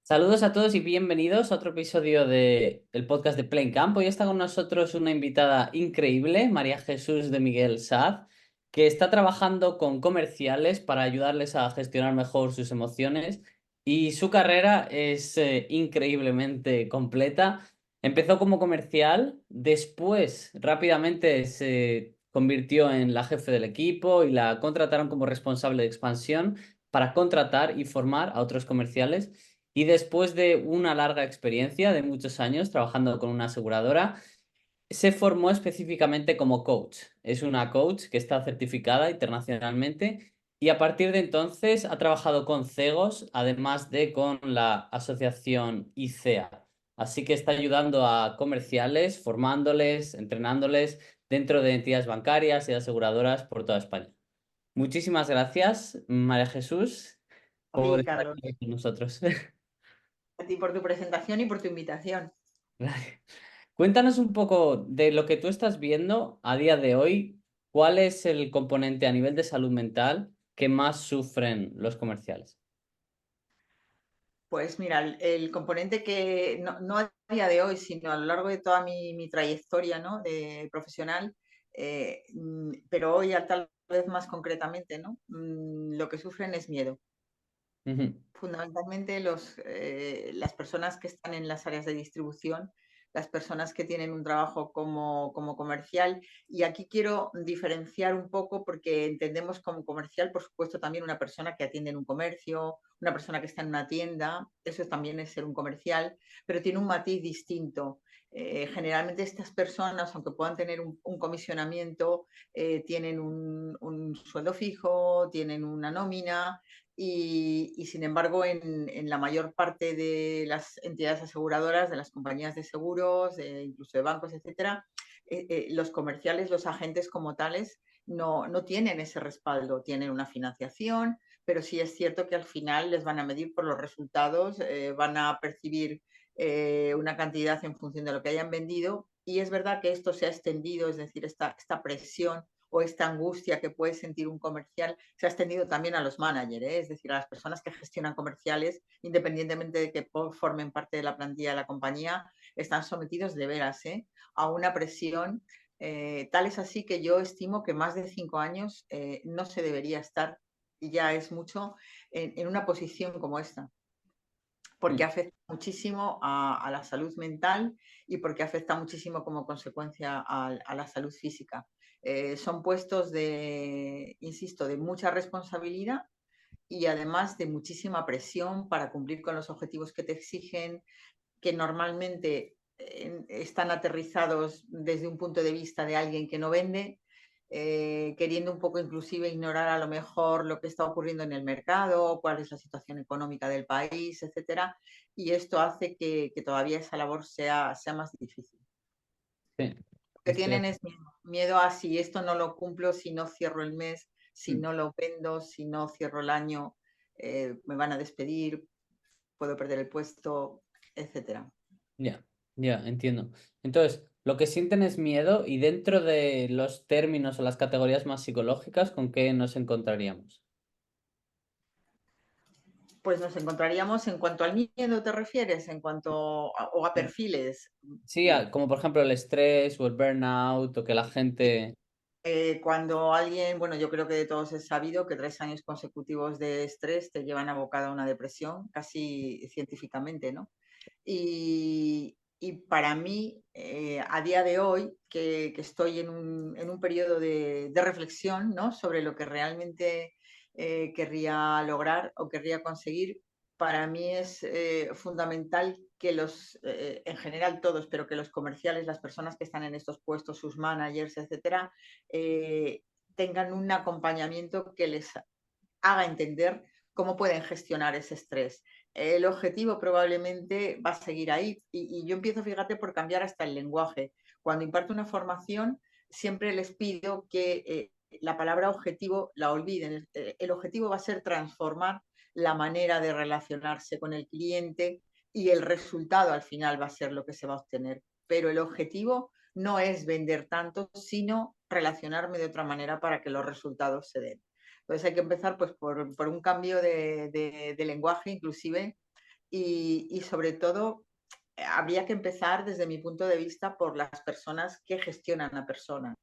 Saludos a todos y bienvenidos a otro episodio del podcast de Plain Camp. Hoy está con nosotros una invitada increíble, María Jesús de Miguel Saz, que está trabajando con comerciales para ayudarles a gestionar mejor sus emociones y su carrera es increíblemente completa. Empezó como comercial, después rápidamente se convirtió en la jefe del equipo y la contrataron como responsable de expansión para contratar y formar a otros comerciales. Y después de una larga experiencia de muchos años trabajando con una aseguradora, se formó específicamente como coach. Es una coach que está certificada internacionalmente y a partir de entonces ha trabajado con CEGOS, además de con la asociación ICEA. Así que está ayudando a comerciales, formándoles, entrenándoles dentro de entidades bancarias y aseguradoras por toda España. Muchísimas gracias, María Jesús, A por ti, estar Carlos, aquí con nosotros. a ti por tu presentación y por tu invitación. Cuéntanos un poco de lo que tú estás viendo a día de hoy. ¿Cuál es el componente a nivel de salud mental que más sufren los comerciales? Pues mira, el componente que no a día de hoy, sino a lo largo de toda mi trayectoria, ¿no? De profesional, pero hoy tal vez más concretamente, ¿no? Lo que sufren es miedo. Ujú. Fundamentalmente las personas que están en las áreas de distribución, las personas que tienen un trabajo como comercial. Y aquí quiero diferenciar un poco porque entendemos como comercial, por supuesto, también una persona que atiende en un comercio, una persona que está en una tienda, eso también es ser un comercial, pero tiene un matiz distinto. Generalmente estas personas, aunque puedan tener un comisionamiento, tienen un sueldo fijo, tienen una nómina, y sin embargo, en la mayor parte de las entidades aseguradoras, de las compañías de seguros, incluso de bancos, etcétera, los comerciales, los agentes como tales, no tienen ese respaldo. Tienen una financiación, pero sí es cierto que al final les van a medir por los resultados, van a percibir una cantidad en función de lo que hayan vendido. Y es verdad que esto se ha extendido, es decir, esta presión o esta angustia que puede sentir un comercial se ha extendido también a los managers, es decir, a las personas que gestionan comerciales, independientemente de que formen parte de la plantilla de la compañía, están sometidos de veras a una presión. Tal es así que yo estimo que más de 5 años no se debería estar, y ya es mucho, en una posición como esta, porque afecta muchísimo a la salud mental y porque afecta muchísimo como consecuencia a la salud física. Son puestos de, insisto, de mucha responsabilidad y además de muchísima presión para cumplir con los objetivos que te exigen, que normalmente están aterrizados desde un punto de vista de alguien que no vende, queriendo un poco inclusive ignorar a lo mejor lo que está ocurriendo en el mercado, cuál es la situación económica del país, etcétera, y esto hace que todavía esa labor sea más difícil. Sí, Lo que estoy de tienen acuerdo. es miedo a si esto no lo cumplo, si no cierro el mes, si Mm. no lo vendo, si no cierro el año, me van a despedir, puedo perder el puesto, etcétera. Ya, ya, entiendo. Entonces, lo que sienten es miedo y dentro de los términos o las categorías más psicológicas, ¿con qué nos encontraríamos? Pues nos encontraríamos en cuanto al miedo, ¿te refieres? En cuanto o a perfiles. Sí, como por ejemplo el estrés o el burnout o que la gente... Cuando alguien, bueno, yo creo que de todos es sabido que 3 años consecutivos de estrés te llevan abocado a una depresión, casi científicamente, ¿no? Y para mí, a día de hoy, que estoy en un periodo de reflexión, ¿no? Sobre lo que realmente querría lograr o querría conseguir, para mí es fundamental que en general todos, pero que los comerciales, las personas que están en estos puestos, sus managers, etcétera, eh, tengan un acompañamiento que les haga entender cómo pueden gestionar ese estrés. El objetivo probablemente va a seguir ahí y yo empiezo, fíjate, por cambiar hasta el lenguaje. Cuando imparto una formación, siempre les pido que la palabra objetivo la olviden. El objetivo va a ser transformar la manera de relacionarse con el cliente y el resultado al final va a ser lo que se va a obtener. Pero el objetivo no es vender tanto, sino relacionarme de otra manera para que los resultados se den. Entonces hay que empezar pues, por un cambio de lenguaje inclusive y sobre todo habría que empezar desde mi punto de vista por las personas que gestionan a personas.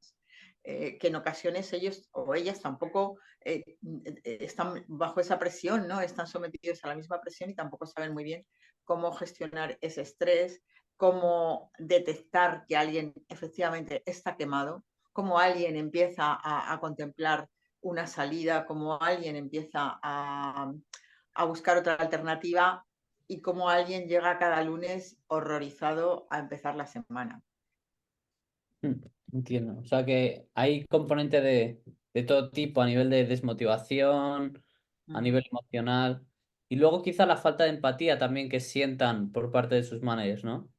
Que en ocasiones ellos o ellas tampoco están bajo esa presión, ¿no? Están sometidos a la misma presión y tampoco saben muy bien cómo gestionar ese estrés, cómo detectar que alguien efectivamente está quemado, cómo alguien empieza a contemplar una salida, cómo alguien empieza a buscar otra alternativa y cómo alguien llega cada lunes horrorizado a empezar la semana. Mm, entiendo. O sea que hay componentes de todo tipo a nivel de desmotivación, a Mm. nivel emocional, y luego quizá la falta de empatía también que sientan por parte de sus managers, ¿no?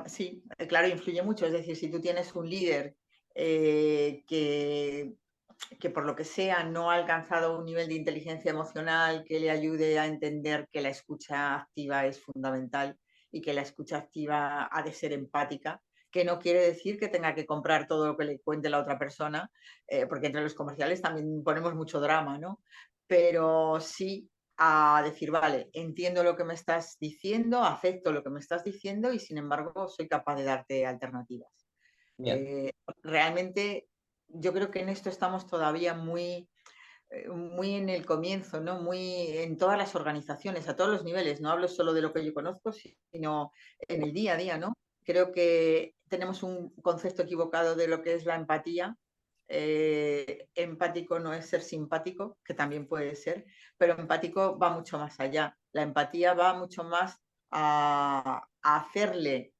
Sí, claro, influye mucho. Es decir, si tú tienes un líder que por lo que sea no ha alcanzado un nivel de inteligencia emocional que le ayude a entender que la escucha activa es fundamental y que la escucha activa ha de ser empática, que no quiere decir que tenga que comprar todo lo que le cuente la otra persona, porque entre los comerciales también ponemos mucho drama, ¿no? Pero sí a decir, vale, entiendo lo que me estás diciendo, acepto lo que me estás diciendo y sin embargo soy capaz de darte alternativas. Bien. Eh, Realmente yo creo que en esto estamos todavía muy en el comienzo, ¿no? Muy en todas las organizaciones, a todos los niveles. No hablo solo de lo que yo conozco, sino en el día a día, ¿no? Creo que tenemos un concepto equivocado de lo que es la empatía. Empático no es ser simpático, que también puede ser, pero empático va mucho más allá. La empatía va mucho más a hacerle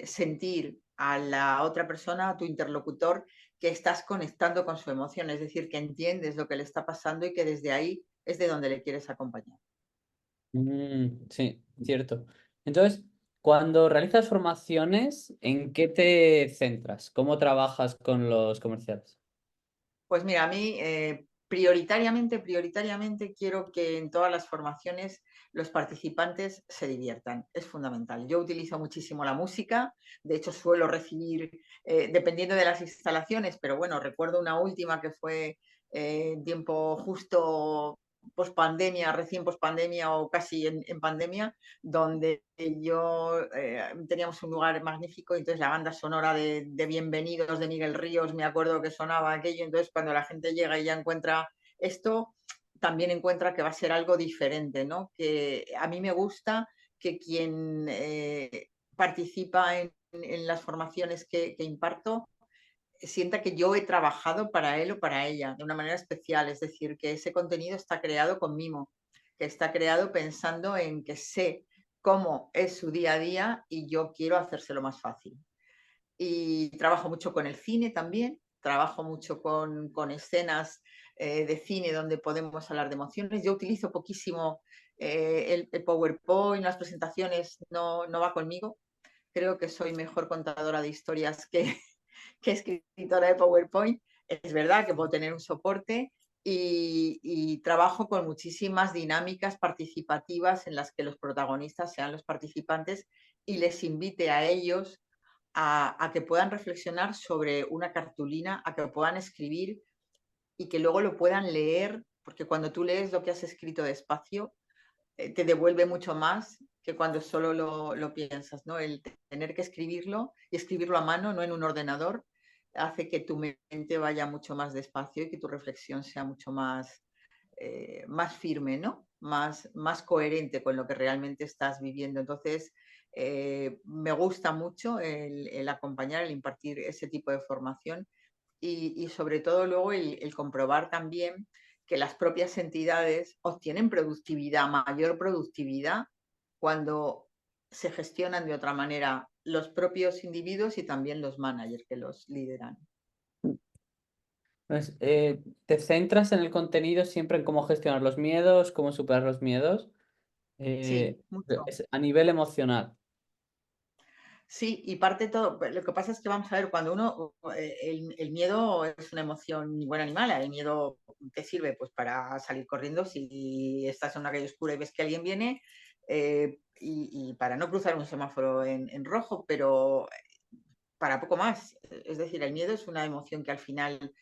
sentir a la otra persona, a tu interlocutor, que estás conectando con su emoción, es decir, que entiendes lo que le está pasando y que desde ahí es de donde le quieres acompañar. Sí, cierto. Entonces, cuando realizas formaciones, ¿en qué te centras? ¿Cómo trabajas con los comerciales? Pues mira, a mí prioritariamente quiero que en todas las formaciones los participantes se diviertan. Es fundamental. Yo utilizo muchísimo la música, de hecho suelo recibir, dependiendo de las instalaciones, pero bueno, recuerdo una última que fue en tiempo justo pospandemia, recién pospandemia o casi en pandemia, donde teníamos un lugar magnífico y entonces la banda sonora de Bienvenidos de Miguel Ríos, me acuerdo que sonaba aquello, entonces cuando la gente llega y ya encuentra esto, también encuentra que va a ser algo diferente, ¿no? Que a mí me gusta que quien participa en las formaciones que imparto sienta que yo he trabajado para él o para ella de una manera especial, es decir, que ese contenido está creado con mimo, que está creado pensando en que sé cómo es su día a día y yo quiero hacérselo más fácil. Y trabajo mucho con el cine también, trabajo mucho con escenas de cine donde podemos hablar de emociones. Yo utilizo poquísimo el PowerPoint, las presentaciones no va conmigo. Creo que soy mejor contadora de historias que escritora de PowerPoint. Es verdad que puedo tener un soporte y trabajo con muchísimas dinámicas participativas en las que los protagonistas sean los participantes y les invite a ellos a que puedan reflexionar sobre una cartulina, a que puedan escribir y que luego lo puedan leer, porque cuando tú lees lo que has escrito despacio, te devuelve mucho más que cuando solo lo piensas, ¿no? El tener que escribirlo y escribirlo a mano, no en un ordenador, hace que tu mente vaya mucho más despacio y que tu reflexión sea mucho más firme, ¿no? Más coherente con lo que realmente estás viviendo. Entonces, me gusta mucho el acompañar, el impartir ese tipo de formación y sobre todo luego el comprobar también que las propias entidades obtienen productividad, mayor productividad, cuando se gestionan de otra manera los propios individuos y también los managers que los lideran. Entonces, ¿te centras en el contenido siempre en cómo gestionar los miedos, cómo superar los miedos? Sí, Eh, mucho. a nivel emocional. Sí, y parte todo. Lo que pasa es que vamos a ver, cuando el miedo es una emoción ni buena ni mala. El miedo te sirve pues para salir corriendo si estás en una calle oscura y ves que alguien viene y para no cruzar un semáforo en rojo, pero para poco más. Es decir, el miedo es una emoción que al final,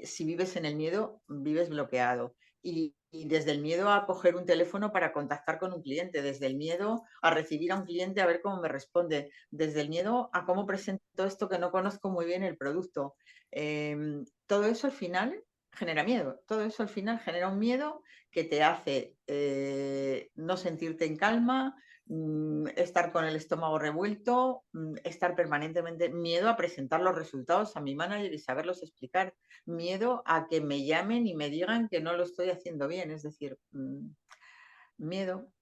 si vives en el miedo, vives bloqueado. y desde el miedo a coger un teléfono para contactar con un cliente, desde el miedo a recibir a un cliente a ver cómo me responde, desde el miedo a cómo presento esto que no conozco muy bien el producto. Todo eso al final genera miedo, todo eso al final genera un miedo que te hace no sentirte en calma, estar con el estómago revuelto, estar permanentemente, miedo a presentar los resultados a mi manager y saberlos explicar, miedo a que me llamen y me digan que no lo estoy haciendo bien, es decir, miedo.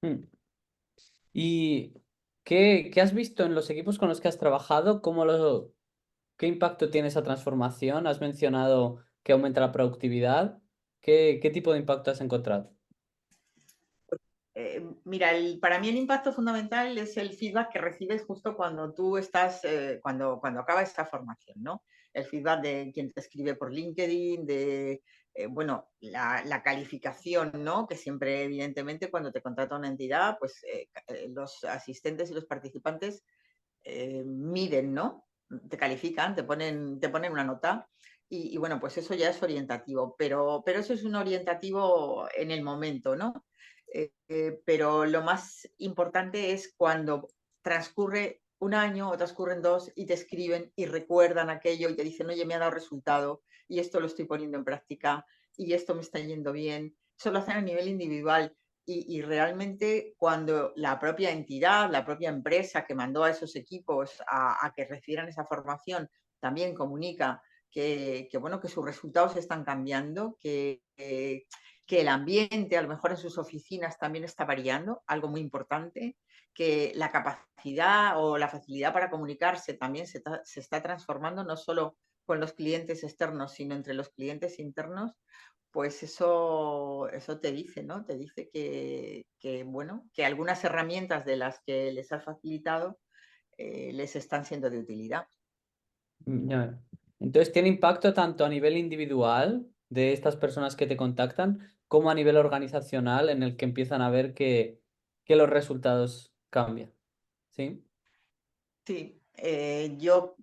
Mm. ¿Y qué has visto en los equipos con los que has trabajado? ¿Qué impacto tiene esa transformación? Has mencionado que aumenta la productividad. ¿Qué tipo de impacto has encontrado? Mira, para mí el impacto fundamental es el feedback que recibes justo cuando tú estás, cuando acaba esta formación, ¿no? El feedback de quien te escribe por LinkedIn, de, bueno, la calificación, ¿no? Que siempre, evidentemente, cuando te contrata una entidad, pues los asistentes y los participantes miden, ¿no? Te califican, te ponen una nota y, bueno, pues eso ya es orientativo, pero eso es un orientativo en el momento, ¿no? Pero lo más importante es cuando transcurre un año o transcurren dos y te escriben y recuerdan aquello y te dicen, oye, me ha dado resultado y esto lo estoy poniendo en práctica y esto me está yendo bien. Eso lo hacen a nivel individual y realmente cuando la propia entidad, la propia empresa que mandó a esos equipos a que recibieran esa formación también comunica bueno, que sus resultados están cambiando, que el ambiente, a lo mejor en sus oficinas también está variando, algo muy importante, que la capacidad o la facilidad para comunicarse también se está transformando, no solo con los clientes externos, sino entre los clientes internos, pues eso te dice, ¿no? Te dice bueno, que algunas herramientas de las que les has facilitado les están siendo de utilidad. Ya. Entonces, ¿tiene impacto tanto a nivel individual de estas personas que te contactan como a nivel organizacional en el que empiezan a ver que los resultados cambian? ¿Sí? Sí, yo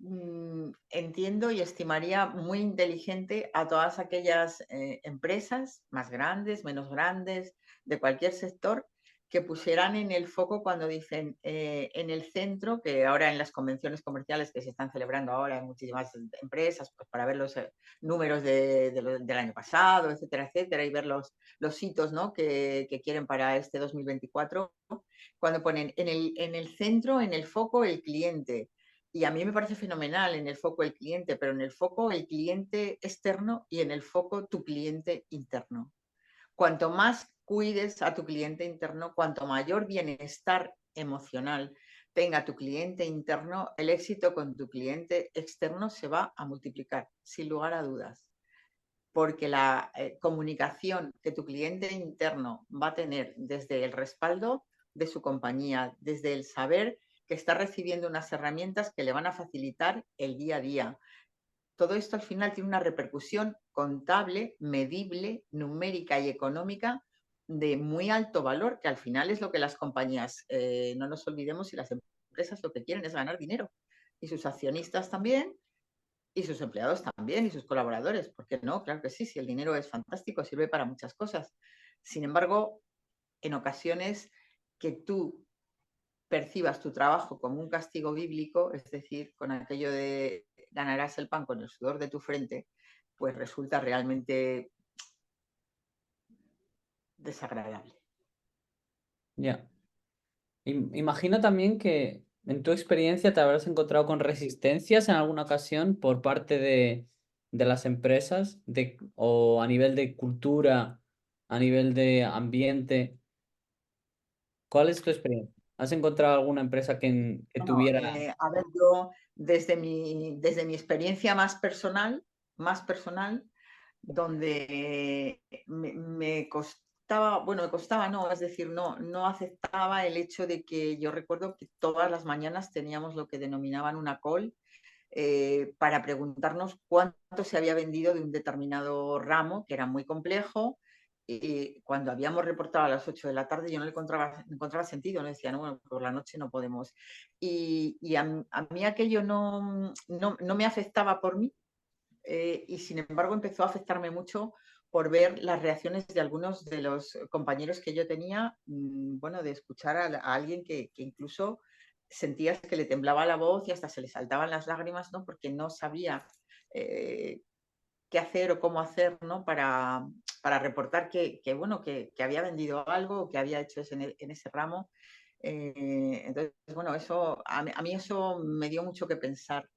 entiendo y estimaría muy inteligente a todas aquellas empresas, más grandes, menos grandes, de cualquier sector, que pusieran en el foco cuando dicen en el centro, que ahora en las convenciones comerciales que se están celebrando ahora en muchísimas empresas, pues para ver los números del año pasado, etcétera, etcétera, y ver los hitos, ¿no? que quieren para este 2024, cuando ponen en el centro, en el foco, el cliente. Y a mí me parece fenomenal en el foco el cliente, pero en el foco el cliente externo y en el foco tu cliente interno. Cuanto más cuides a tu cliente interno, cuanto mayor bienestar emocional tenga tu cliente interno, el éxito con tu cliente externo se va a multiplicar, sin lugar a dudas. Porque la comunicación que tu cliente interno va a tener desde el respaldo de su compañía, desde el saber que está recibiendo unas herramientas que le van a facilitar el día a día. Todo esto al final tiene una repercusión contable, medible, numérica y económica de muy alto valor, que al final es lo que las compañías, no nos olvidemos, y las empresas lo que quieren es ganar dinero. Y sus accionistas también, y sus empleados también, y sus colaboradores. ¿Por qué no? Claro que sí, si el dinero es fantástico, sirve para muchas cosas. Sin embargo, en ocasiones que tú percibas tu trabajo como un castigo bíblico, es decir, con aquello de ganarás el pan con el sudor de tu frente, pues resulta realmente desagradable. Ya. Imagino también que en tu experiencia te habrás encontrado con resistencias en alguna ocasión por parte de las empresas o a nivel de cultura, a nivel de ambiente. ¿Cuál es tu experiencia? ¿Has encontrado alguna empresa que Bueno, tuviera... a ver, yo desde mi experiencia más personal, donde me costaba, bueno, me costaba, no, es decir, no aceptaba el hecho de que yo recuerdo que todas las mañanas teníamos lo que denominaban una call para preguntarnos cuánto se había vendido de un determinado ramo, que era muy complejo. Y cuando habíamos reportado a las 8 de la tarde, yo no le encontraba sentido, no decía, no, bueno, por la noche no podemos. Y a mí aquello no me afectaba por mí, y sin embargo empezó a afectarme mucho por ver las reacciones de algunos de los compañeros que yo tenía, bueno, de escuchar a alguien que incluso sentías que le temblaba la voz y hasta se le saltaban las lágrimas, ¿no? Porque no sabía eh, qué hacer o cómo hacer, ¿no? Para reportar bueno, que había vendido algo, que había hecho en ese ramo. Entonces, bueno, eso, a mí eso me dio mucho que pensar.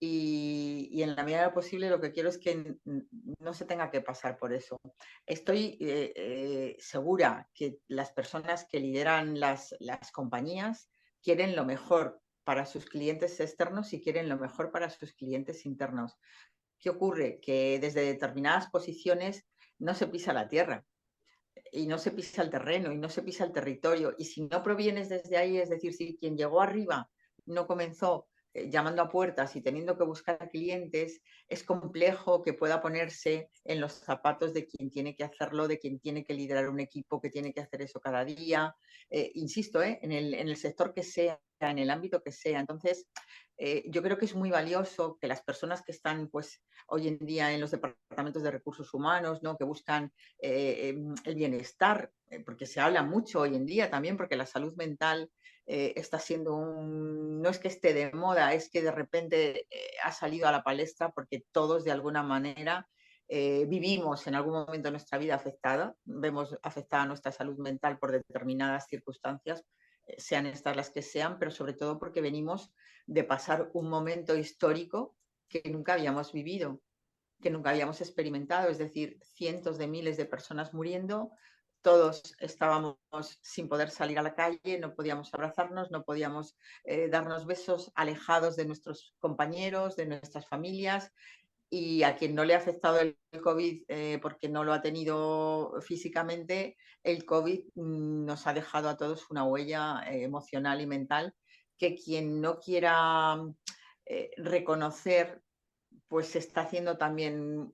Y en la medida de lo posible lo que quiero es que no se tenga que pasar por eso. Estoy segura que las personas que lideran las compañías quieren lo mejor para sus clientes externos y quieren lo mejor para sus clientes internos. ¿Qué ocurre? Que desde determinadas posiciones no se pisa la tierra y no se pisa el terreno y no se pisa el territorio. Y si no provienes desde ahí, es decir, si quien llegó arriba no comenzó llamando a puertas y teniendo que buscar clientes, es complejo que pueda ponerse en los zapatos de quien tiene que hacerlo, de quien tiene que liderar un equipo, que tiene que hacer eso cada día. Insisto, en el sector que sea, en el ámbito que sea. Entonces, yo creo que es muy valioso que las personas que están pues, hoy en día en los departamentos de recursos humanos, ¿no? Que buscan el bienestar, porque se habla mucho hoy en día también, porque la salud mental está siendo no es que esté de moda, es que de repente ha salido a la palestra porque todos de alguna manera vivimos en algún momento de nuestra vida afectada, vemos afectada nuestra salud mental por determinadas circunstancias, sean estas las que sean, pero sobre todo porque venimos de pasar un momento histórico que nunca habíamos vivido, que nunca habíamos experimentado, es decir, cientos de miles de personas muriendo, todos estábamos sin poder salir a la calle, no podíamos abrazarnos, no podíamos darnos besos, alejados de nuestros compañeros, de nuestras familias, y a quien no le ha afectado el COVID porque no lo ha tenido físicamente, el COVID nos ha dejado a todos una huella emocional y mental que quien no quiera reconocer pues se está haciendo también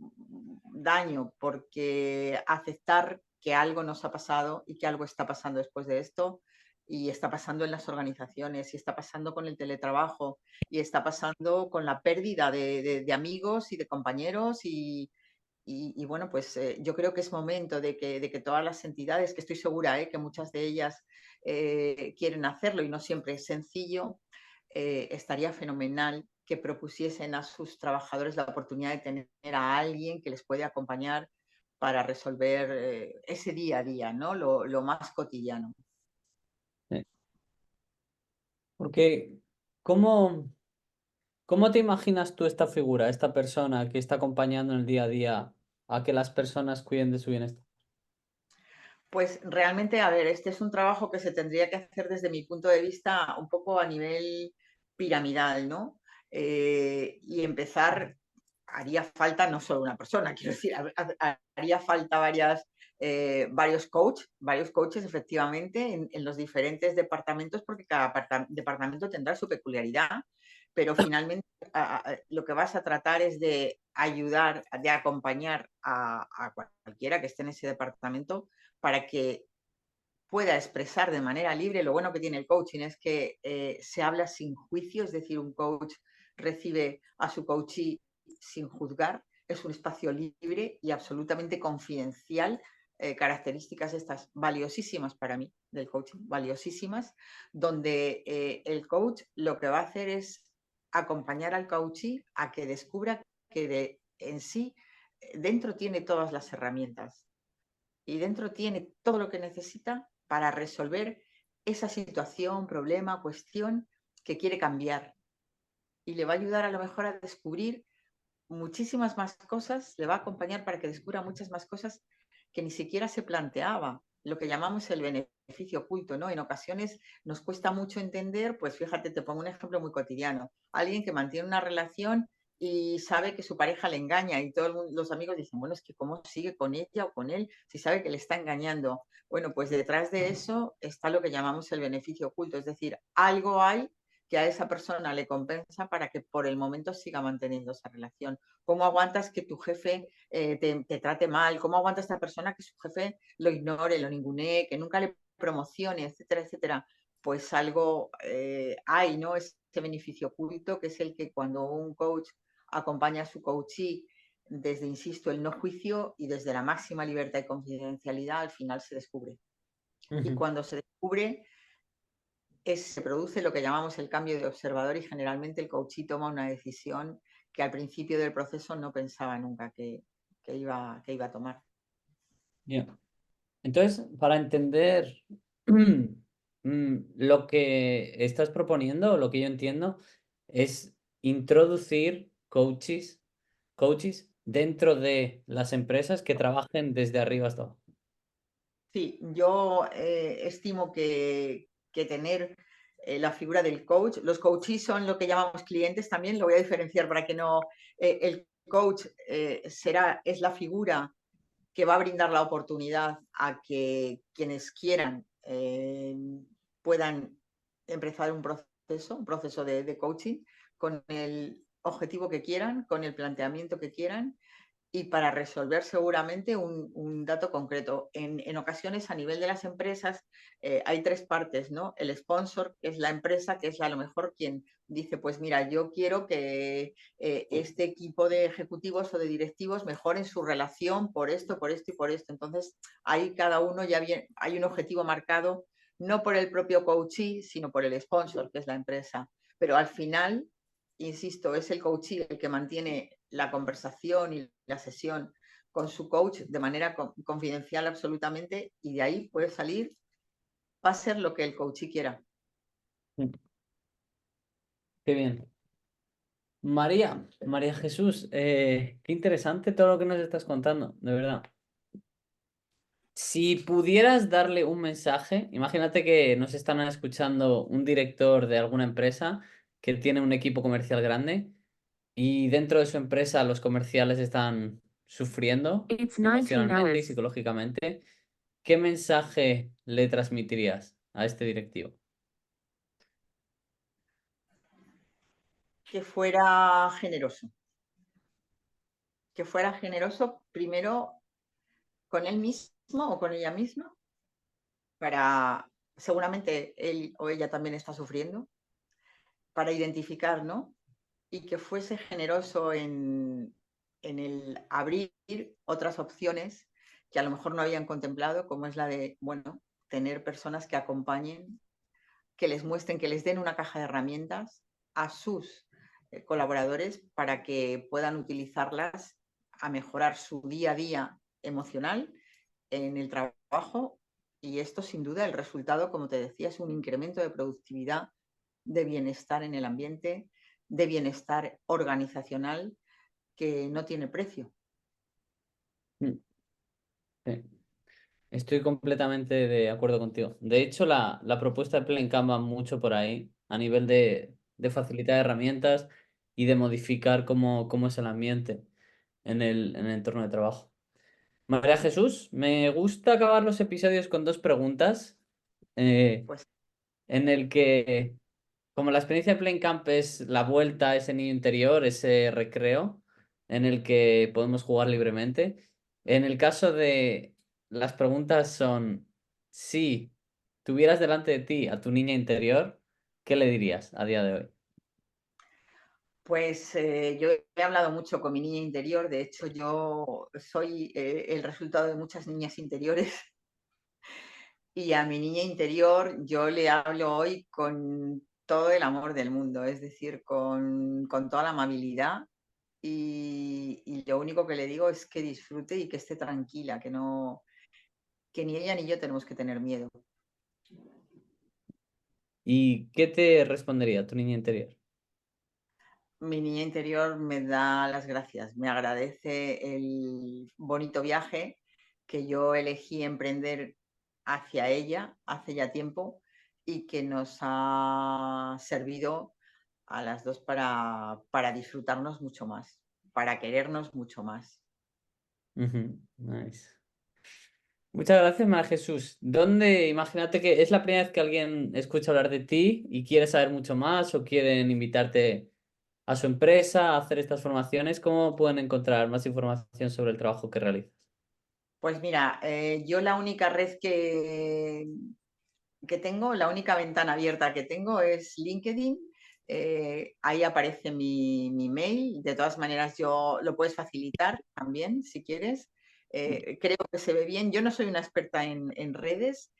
daño, porque aceptar que algo nos ha pasado y que algo está pasando después de esto, y está pasando en las organizaciones, y está pasando con el teletrabajo, y está pasando con la pérdida de amigos y de compañeros, y bueno, pues yo creo que es momento de que todas las entidades, que estoy segura que muchas de ellas quieren hacerlo y no siempre es sencillo, estaría fenomenal que propusiesen a sus trabajadores la oportunidad de tener a alguien que les puede acompañar para resolver ese día a día, ¿no? Lo más cotidiano. Porque, ¿cómo, cómo te imaginas tú esta figura, esta persona que está acompañando en el día a día a que las personas cuiden de su bienestar? Pues realmente, a ver, este es un trabajo que se tendría que hacer desde mi punto de vista un poco a nivel piramidal, ¿no? Y empezar, haría falta no solo una persona, quiero decir, haría falta varios coaches efectivamente en los diferentes departamentos, porque cada departamento tendrá su peculiaridad, pero finalmente lo que vas a tratar es de ayudar, de acompañar a cualquiera que esté en ese departamento para que pueda expresar de manera libre. Lo bueno que tiene el coaching es que se habla sin juicio, es decir, un coach recibe a su coachee sin juzgar, es un espacio libre y absolutamente confidencial, características estas valiosísimas para mí del coaching, valiosísimas, donde el coach lo que va a hacer es acompañar al coachee a que descubra que en sí dentro tiene todas las herramientas y dentro tiene todo lo que necesita para resolver esa situación, problema, cuestión que quiere cambiar. Y le va a ayudar a lo mejor a descubrir muchísimas más cosas, le va a acompañar para que descubra muchas más cosas que ni siquiera se planteaba, lo que llamamos el beneficio oculto, ¿no? En ocasiones nos cuesta mucho entender, pues fíjate, te pongo un ejemplo muy cotidiano, alguien que mantiene una relación y sabe que su pareja le engaña y todos los amigos dicen, bueno, es que cómo sigue con ella o con él si sabe que le está engañando. Bueno, pues detrás de eso está lo que llamamos el beneficio oculto, es decir, algo hay que a esa persona le compensa para que por el momento siga manteniendo esa relación. ¿Cómo aguantas que tu jefe te trate mal? ¿Cómo aguanta esta persona que su jefe lo ignore, lo ningunee, que nunca le promocione, etcétera, etcétera? Pues algo hay, ¿no? Ese beneficio oculto que es el que cuando un coach acompaña a su coachee desde, insisto, el no juicio y desde la máxima libertad y confidencialidad, al final se descubre. Y cuando se descubre, se produce lo que llamamos el cambio de observador y generalmente el coachee toma una decisión que al principio del proceso no pensaba nunca que iba a tomar. Yeah. Entonces, para entender lo que estás proponiendo, lo que yo entiendo, es introducir coaches dentro de las empresas que trabajen desde arriba hasta abajo. Sí, yo estimo que tener la figura del coach, los coaches son lo que llamamos clientes también, lo voy a diferenciar para que no, el coach es la figura que va a brindar la oportunidad a que quienes quieran puedan empezar un proceso de coaching con el objetivo que quieran, con el planteamiento que quieran y para resolver seguramente un dato concreto. En ocasiones, a nivel de las empresas, hay tres partes, ¿no? El sponsor, que es la empresa, que es a lo mejor quien dice, pues mira, yo quiero que este equipo de ejecutivos o de directivos mejoren su relación por esto y por esto. Entonces, ahí cada uno ya viene, hay un objetivo marcado, no por el propio coachee, sino por el sponsor, que es la empresa. Pero al final, insisto, es el coachee el que mantiene la conversación y la sesión con su coach de manera confidencial absolutamente y de ahí puede salir, va a ser lo que el coach quiera. Qué bien. María Jesús, qué interesante todo lo que nos estás contando, de verdad. Si pudieras darle un mensaje, imagínate que nos están escuchando un director de alguna empresa que tiene un equipo comercial grande y dentro de su empresa los comerciales están sufriendo emocionalmente y psicológicamente. ¿Qué mensaje le transmitirías a este directivo? Que fuera generoso. Que fuera generoso primero con él mismo o con ella misma, para, seguramente él o ella también está sufriendo, para identificar, ¿no? Y que fuese generoso en el abrir otras opciones que a lo mejor no habían contemplado, como es la de, bueno, tener personas que acompañen, que les muestren, que les den una caja de herramientas a sus colaboradores para que puedan utilizarlas a mejorar su día a día emocional en el trabajo. Y esto, sin duda, el resultado, como te decía, es un incremento de productividad, de bienestar en el ambiente, de bienestar organizacional que no tiene precio. Mm, sí. Estoy completamente de acuerdo contigo. De hecho, la propuesta de Plancam va mucho por ahí, a nivel de facilitar herramientas y de modificar cómo es el ambiente en el entorno de trabajo. María Jesús, me gusta acabar los episodios con dos preguntas, eh, Pues, en el que, como la experiencia de Plain Camp es la vuelta a ese niño interior, ese recreo, en el que podemos jugar libremente, en el caso de las preguntas son, si tuvieras delante de ti a tu niña interior, ¿qué le dirías a día de hoy? pues yo he hablado mucho con mi niña interior, de hecho yo soy el resultado de muchas niñas interiores y a mi niña interior yo le hablo hoy con todo el amor del mundo, es decir, con toda la amabilidad y lo único que le digo es que disfrute y que esté tranquila, que no, que ni ella ni yo tenemos que tener miedo. ¿Y qué te respondería tu niña interior? Mi niña interior me da las gracias, me agradece el bonito viaje que yo elegí emprender hacia ella hace ya tiempo y que nos ha servido a las dos para disfrutarnos mucho más, para querernos mucho más. Ujú, nice. Muchas gracias, María Jesús. ¿Dónde, imagínate que es la primera vez que alguien escucha hablar de ti y quiere saber mucho más o quieren invitarte a su empresa a hacer estas formaciones? ¿Cómo pueden encontrar más información sobre el trabajo que realizas? Pues mira, yo la única red que tengo, la única ventana abierta que tengo es LinkedIn ahí aparece mi mail. De todas maneras, yo lo puedes facilitar también si quieres. Creo que se ve bien. Yo no soy una experta en redes,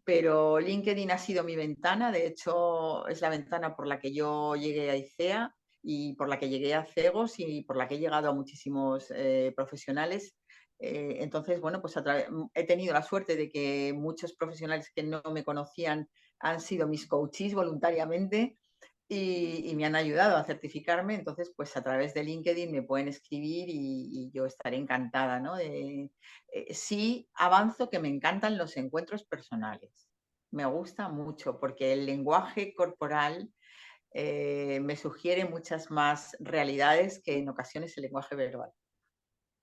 pero LinkedIn ha sido mi ventana. De hecho, es la ventana por la que yo llegué a ICEA y por la que llegué a Cegos y por la que he llegado a muchísimos profesionales. Entonces, bueno, pues he tenido la suerte de que muchos profesionales que no me conocían han sido mis coaches voluntariamente y me han ayudado a certificarme. Entonces, pues a través de LinkedIn me pueden escribir y yo estaré encantada, ¿no? Sí, avanzo que me encantan los encuentros personales. Me gusta mucho porque el lenguaje corporal me sugiere muchas más realidades que en ocasiones el lenguaje verbal.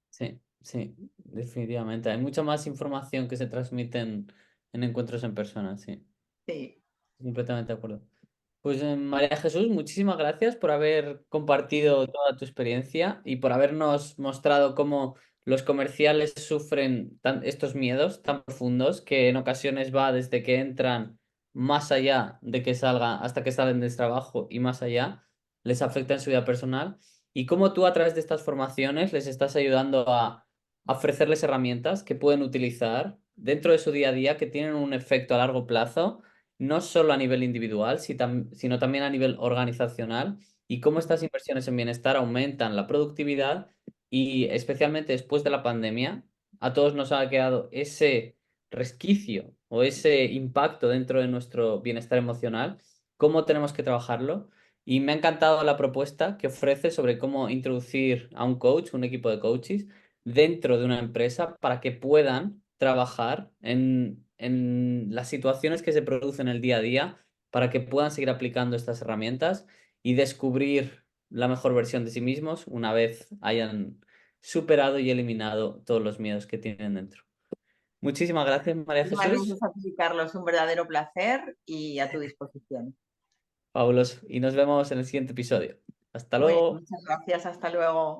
Sí, sí, definitivamente. Hay mucha más información que se transmite en encuentros en persona, sí. Sí. Completamente de acuerdo. Pues María Jesús, muchísimas gracias por haber compartido toda tu experiencia y por habernos mostrado cómo los comerciales sufren estos miedos tan profundos que en ocasiones va desde que entran más allá de que salgan hasta que salen del trabajo y más allá, les afecta en su vida personal y cómo tú a través de estas formaciones les estás ayudando a ofrecerles herramientas que pueden utilizar dentro de su día a día que tienen un efecto a largo plazo no solo a nivel individual, sino también a nivel organizacional, y cómo estas inversiones en bienestar aumentan la productividad y especialmente después de la pandemia, a todos nos ha quedado ese resquicio o ese impacto dentro de nuestro bienestar emocional, cómo tenemos que trabajarlo. Y me ha encantado la propuesta que ofrece sobre cómo introducir a un coach, un equipo de coaches, dentro de una empresa para que puedan trabajar en las situaciones que se producen el día a día, para que puedan seguir aplicando estas herramientas y descubrir la mejor versión de sí mismos una vez hayan superado y eliminado todos los miedos que tienen dentro. Muchísimas gracias, María Muchísimas Jesús. gracias a ti, Carlos. Un verdadero placer y a tu disposición. Fabuloso. Y nos vemos en el siguiente episodio. Hasta Muy bien, luego. muchas gracias. Hasta luego.